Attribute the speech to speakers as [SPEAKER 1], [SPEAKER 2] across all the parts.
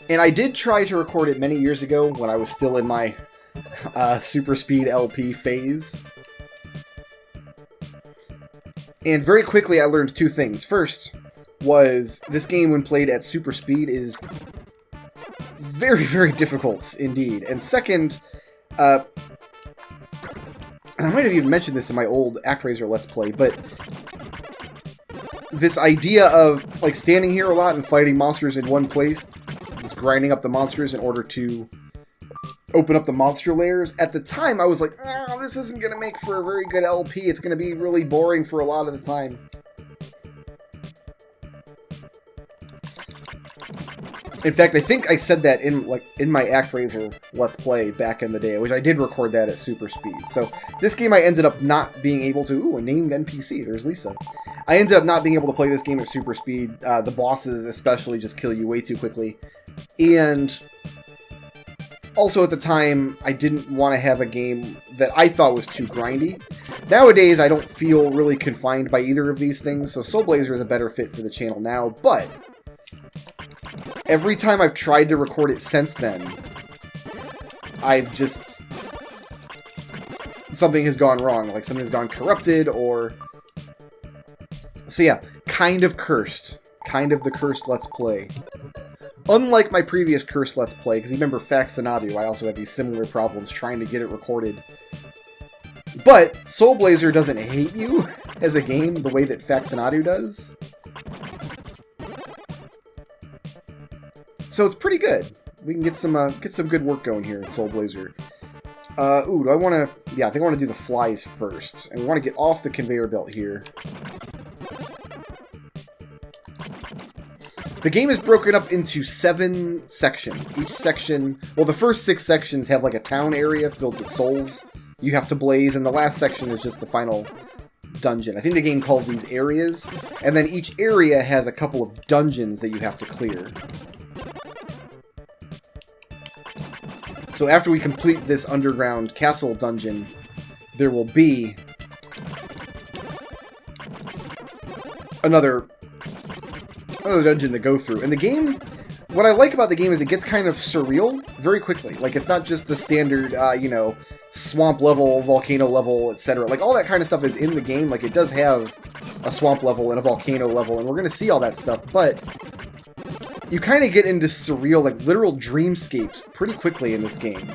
[SPEAKER 1] And I did try to record it many years ago when I was still in my super speed LP phase. And very quickly I learned two things. First was this game when played at super speed is very, very difficult indeed. And second, and I might have even mentioned this in my old ActRaiser Let's Play, but this idea of like standing here a lot and fighting monsters in one place, just grinding up the monsters in order to open up the monster layers. At the time, I was like, oh, this isn't going to make for a very good LP. It's going to be really boring for a lot of the time. In fact, I think I said that in my ActRaiser Let's Play back in the day, which I did record that at super speed. So this game I ended up not being able to... Ooh, a named NPC. There's Lisa. I ended up not being able to play this game at super speed. The bosses especially just kill you way too quickly. And also at the time, I didn't want to have a game that I thought was too grindy. Nowadays, I don't feel really confined by either of these things, so soulblazer is a better fit for the channel now, but every time I've tried to record it since then, I've just... something has gone wrong. Like, something has gone corrupted, or... So yeah, kind of cursed. Kind of the cursed Let's Play. Unlike my previous cursed Let's Play, because you remember Faxinadu, I also had these similar problems trying to get it recorded. But soulblazer doesn't hate you as a game the way that Faxinadu does. So it's pretty good. We can get some good work going here in soulblazer. Ooh, do I want to... Yeah, I think I want to do the flies first. And we want to get off the conveyor belt here. The game is broken up into 7 sections. Each section... Well, the first 6 sections have like a town area filled with souls you have to blaze, and the last section is just the final dungeon. I think the game calls these areas. And then each area has a couple of dungeons that you have to clear. So after we complete this underground castle dungeon, there will be another dungeon to go through. And the game, what I like about the game is it gets kind of surreal very quickly. Like, it's not just the standard, you know, swamp level, volcano level, etc. Like, all that kind of stuff is in the game. Like, it does have a swamp level and a volcano level, and we're going to see all that stuff, but you kind of get into surreal, like, literal dreamscapes pretty quickly in this game.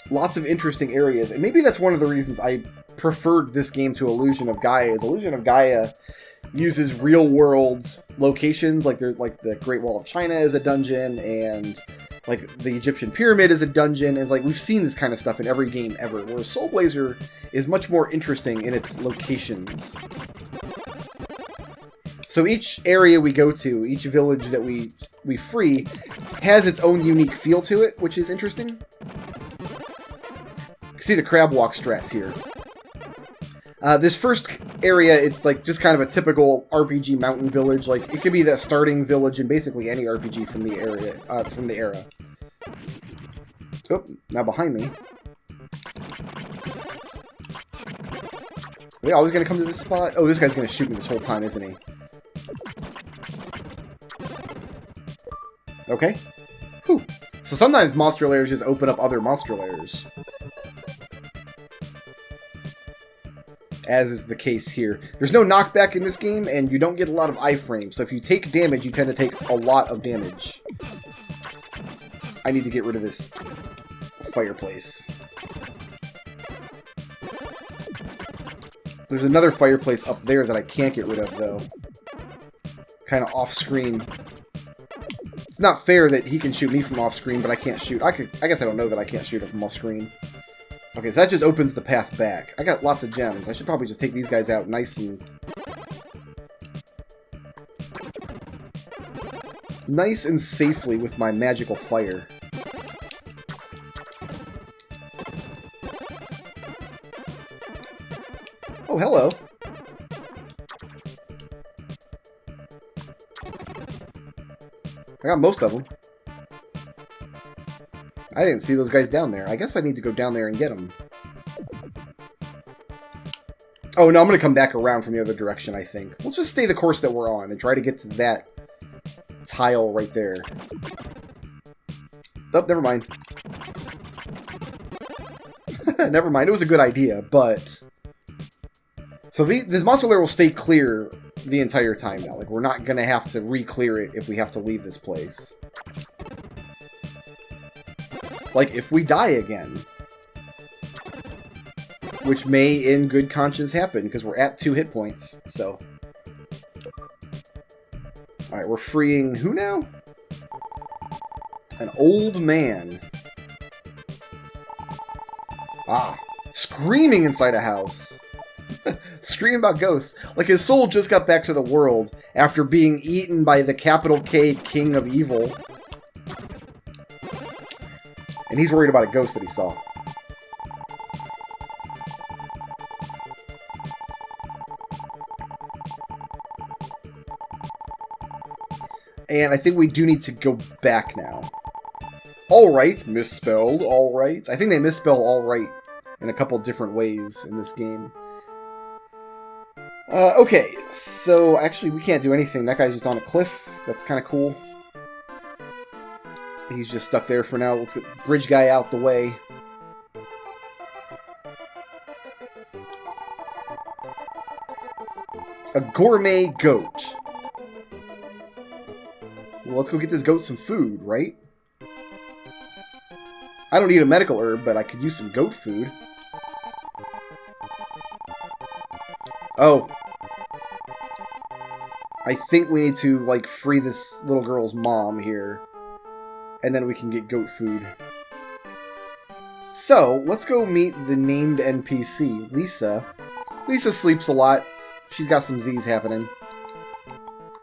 [SPEAKER 1] Lots of interesting areas, and maybe that's one of the reasons I preferred this game to Illusion of Gaia, is Illusion of Gaia uses real-world locations, like the Great Wall of China is a dungeon, and like the Egyptian Pyramid is a dungeon, and like we've seen this kind of stuff in every game ever, whereas soulblazer is much more interesting in its locations. So each area we go to, each village that we free, has its own unique feel to it, which is interesting. You can see the crab walk strats here. This first area, it's like just kind of a typical RPG mountain village. Like, it could be the starting village in basically any RPG from the era. Oh, now behind me. Are they always going to come to this spot? Oh, this guy's going to shoot me this whole time, isn't he? Okay. Whew. So sometimes monster layers just open up other monster layers. As is the case here. There's no knockback in this game, and you don't get a lot of iframes. So if you take damage, you tend to take a lot of damage. I need to get rid of this fireplace. There's another fireplace up there that I can't get rid of, though. Kind of off-screen. It's not fair that he can shoot me from off-screen, but I can't shoot. I guess I don't know that I can't shoot him from off-screen. Okay, so that just opens the path back. I got lots of gems. I should probably just take these guys out nice and safely with my magical fire. Oh, hello. I got most of them. I didn't see those guys down there. I guess I need to go down there and get them. Oh, no, I'm going to come back around from the other direction, I think. We'll just stay the course that we're on and try to get to that tile right there. Oh, never mind. Never mind. It was a good idea, but... So this monster lair will stay clear the entire time now. Like, we're not going to have to re-clear it if we have to leave this place. Like, if we die again. Which may, in good conscience, happen, because we're at 2 hit points, so... Alright, we're freeing who now? An old man. Ah, screaming inside a house. Screaming about ghosts. Like his soul just got back to the world after being eaten by the capital K King of Evil. And he's worried about a ghost that he saw. And I think we do need to go back now. Alright, misspelled, alright. I think they misspell alright in a couple different ways in this game. Okay, so actually we can't do anything. That guy's just on a cliff. That's kind of cool. He's just stuck there for now. Let's get the bridge guy out the way. A gourmet goat. Well, let's go get this goat some food, right? I don't need a medical herb, but I could use some goat food. Oh. I think we need to, like, free this little girl's mom here. And then we can get goat food. So, let's go meet the named NPC, Lisa. Lisa sleeps a lot. She's got some Z's happening.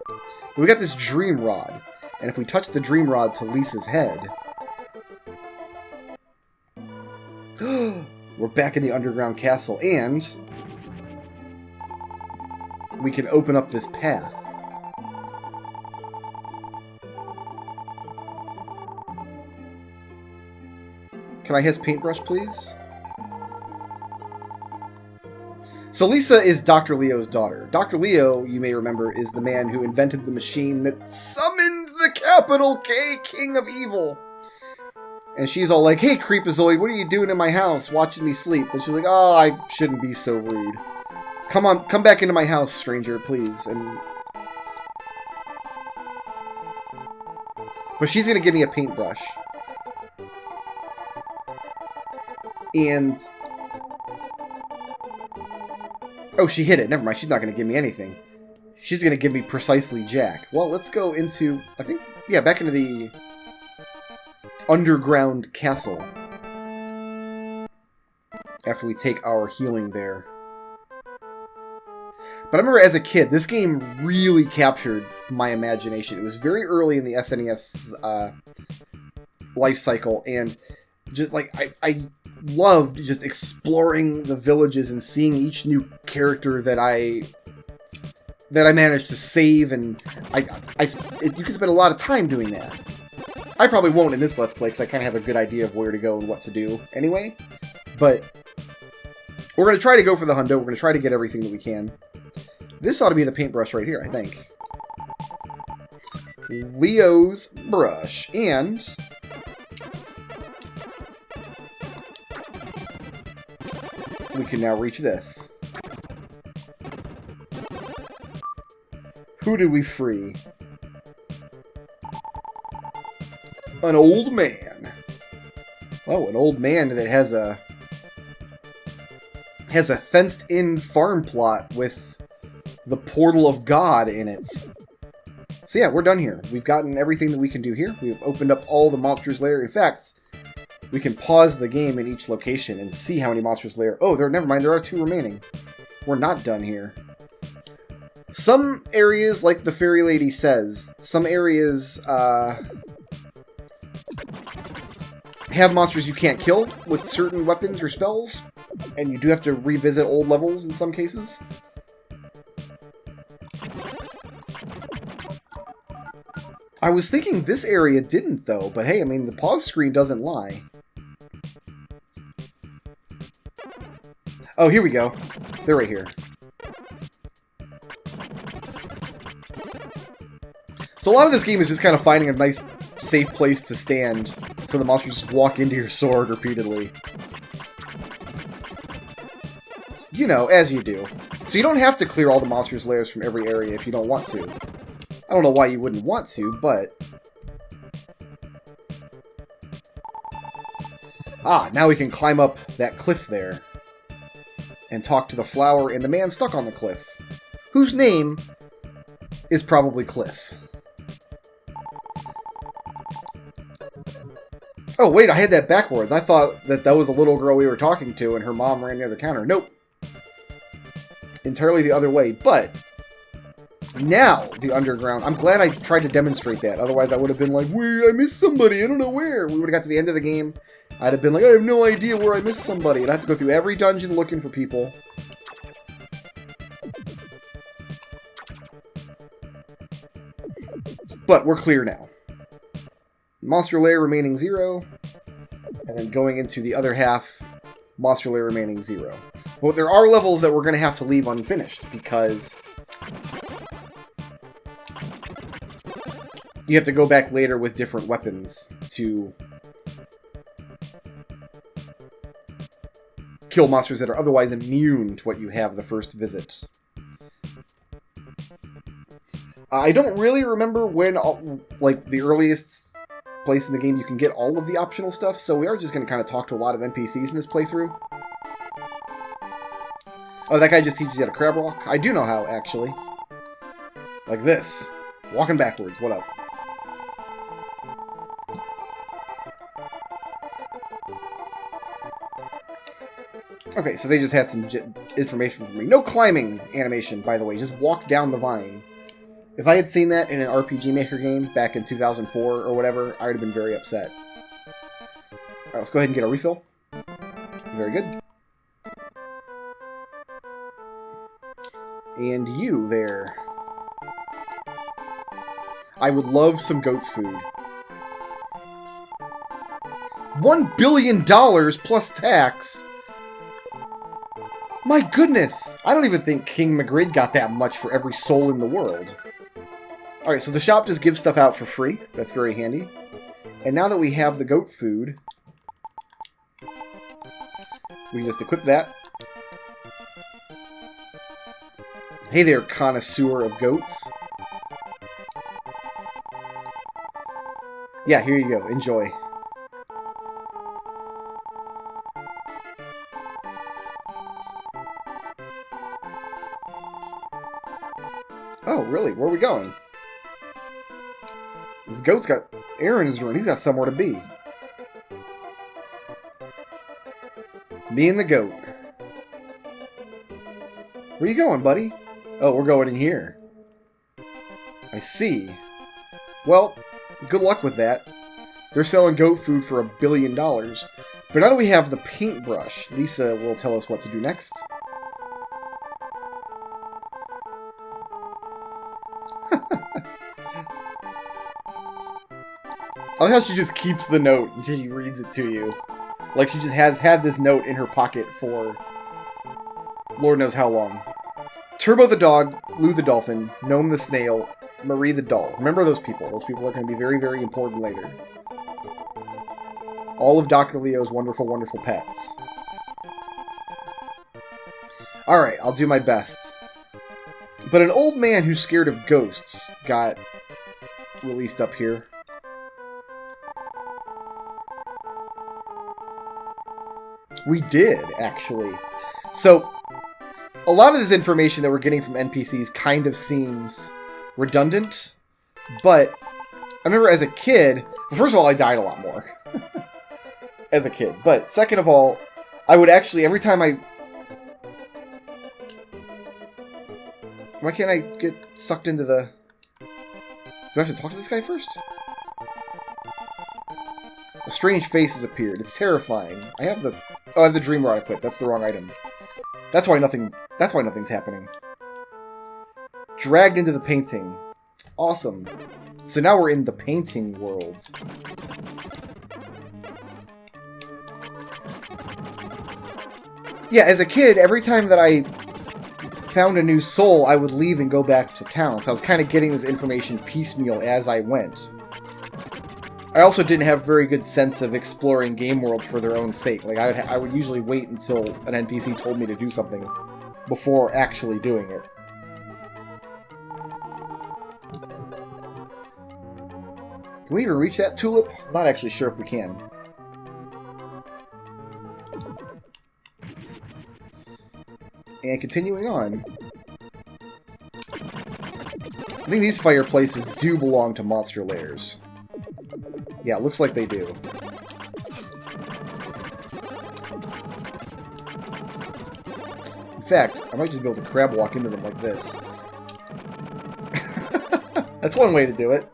[SPEAKER 1] But we got this dream rod. And if we touch the dream rod to Lisa's head... we're back in the underground castle, and... we can open up this path. Can I his paintbrush, please? So Lisa is Dr. Leo's daughter. Dr. Leo, you may remember, is the man who invented the machine that summoned the capital K King of Evil. And she's all like, hey, Creepazoid, what are you doing in my house watching me sleep? And she's like, oh, I shouldn't be so rude. Come on, come back into my house, stranger, please. But she's going to give me a paintbrush. And... oh, she hit it. Never mind. She's not going to give me anything. She's going to give me precisely Jack. Well, let's go into... I think... yeah, back into the... underground castle. After we take our healing there. But I remember as a kid, this game really captured my imagination. It was very early in the SNES life cycle, and just like I loved just exploring the villages and seeing each new character that I managed to save, and you can spend a lot of time doing that. I probably won't in this Let's Play, because I kind of have a good idea of where to go and what to do anyway. But we're going to try to go for the hundo. We're going to try to get everything that we can. This ought to be the paintbrush right here, I think. Leo's brush. And... we can now reach this. Who did we free? An old man. Oh, an old man that has a fenced-in farm plot with the portal of God in it. So yeah, we're done here. We've gotten everything that we can do here. We've opened up all the monsters lair. In fact, we can pause the game in each location and see how many monsters lair. Oh, never mind. There are 2 remaining. We're not done here. Some areas, like the fairy lady says, some areas have monsters you can't kill with certain weapons or spells, and you do have to revisit old levels in some cases. I was thinking this area didn't, though, but hey, I mean, the pause screen doesn't lie. Oh, here we go. They're right here. So a lot of this game is just kind of finding a nice, safe place to stand so the monsters just walk into your sword repeatedly. You know, as you do. So you don't have to clear all the monsters' lairs from every area if you don't want to. I don't know why you wouldn't want to, but... Ah, now we can climb up that cliff there. And talk to the flower and the man stuck on the cliff. Whose name is probably Cliff. Oh, wait, I had that backwards. I thought that that was a little girl we were talking to and her mom ran near the counter. Nope. Entirely the other way, but now the underground. I'm glad I tried to demonstrate that. Otherwise, I would have been like, where? I missed somebody. I don't know where. We would have got to the end of the game. I'd have been like, I have no idea where I missed somebody. And I have to go through every dungeon looking for people. But we're clear now. Monster lair remaining 0. And then going into the other half, monster lair remaining 0. But there are levels that we're going to have to leave unfinished because you have to go back later with different weapons to kill monsters that are otherwise immune to what you have the first visit. I don't really remember when, like, the earliest place in the game you can get all of the optional stuff, so we are just going to kind of talk to a lot of NPCs in this playthrough. Oh, that guy just teaches you how to crab walk? I do know how, actually. Like this. Walking backwards. What up? Okay, so they just had some information for me. No climbing animation, by the way. Just walk down the vine. If I had seen that in an RPG Maker game back in 2004 or whatever, I would have been very upset. Alright, let's go ahead and get a refill. Very good. And you there. I would love some goat's food. $1 billion plus tax! My goodness! I don't even think King Magrid got that much for every soul in the world. Alright, so the shop just gives stuff out for free. That's very handy. And now that we have the goat food, we can just equip that. Hey there, connoisseur of goats. Yeah, here you go. Enjoy. Oh, really? Where are we going? This goat's got... Aaron is doing. He's got somewhere to be. Me and the goat. Where you going, buddy? Oh, we're going in here. I see. Well, good luck with that. They're selling goat food for $1 billion. But now that we have the paintbrush, Lisa will tell us what to do next. I like how she just keeps the note and she reads it to you. Like she just has had this note in her pocket for Lord knows how long. Turbo the dog, Lou the dolphin, Gnome the snail, Marie the doll. Remember those people. Those people are going to be very, very important later. All of Dr. Leo's wonderful, wonderful pets. Alright, I'll do my best. But an old man who's scared of ghosts got released up here. We did, actually. So, a lot of this information that we're getting from NPCs kind of seems redundant, but I remember as a kid, first of all, I died a lot more as a kid, but second of all, I would actually, every time I... Why can't I get sucked into the... Do I have to talk to this guy first? A strange face has appeared. It's terrifying. I have the... Oh, I have the dream rod equipped. That's the wrong item. That's why nothing's happening. Dragged into the painting. Awesome. So now we're in the painting world. Yeah, as a kid, every time that I found a new soul, I would leave and go back to town. So I was kind of getting this information piecemeal as I went. I also didn't have a very good sense of exploring game worlds for their own sake. Like, I would usually wait until an NPC told me to do something before actually doing it. Can we even reach that tulip? I'm not actually sure if we can. And continuing on. I think these fireplaces do belong to monster lairs. Yeah, it looks like they do. In fact, I might just be able to crab walk into them like this. That's one way to do it.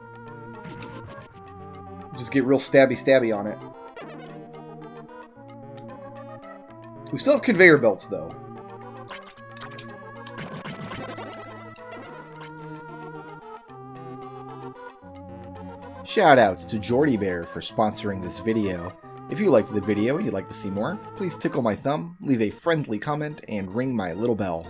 [SPEAKER 1] Just get real stabby on it. We still have conveyor belts, though. Shoutouts to Jordy Bear for sponsoring this video. If you liked the video and you'd like to see more, please tickle my thumb, leave a friendly comment, and ring my little bell.